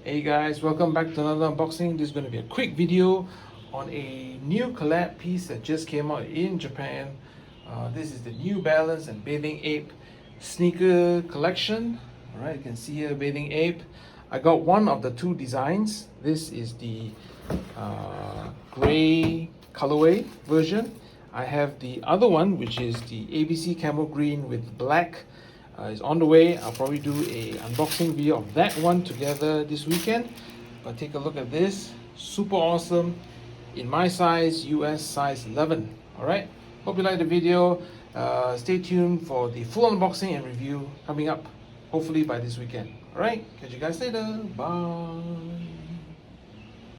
Hey guys, welcome back to another unboxing. This is going to be a quick video on a new collab piece that just came out in Japan. This is the New Balance and Bathing Ape sneaker collection. Alright, you can see here Bathing Ape. I got one of the two designs. This is the gray colorway version. I have the other one, which is the ABC Camo Green with black. Is on the way. I'll probably do a unboxing video of that one together this weekend. But take a look at this. Super awesome. In my size, US size 11. Alright, hope you like the video. Stay tuned for the full unboxing and review coming up, hopefully by this weekend. Alright, catch you guys later. Bye.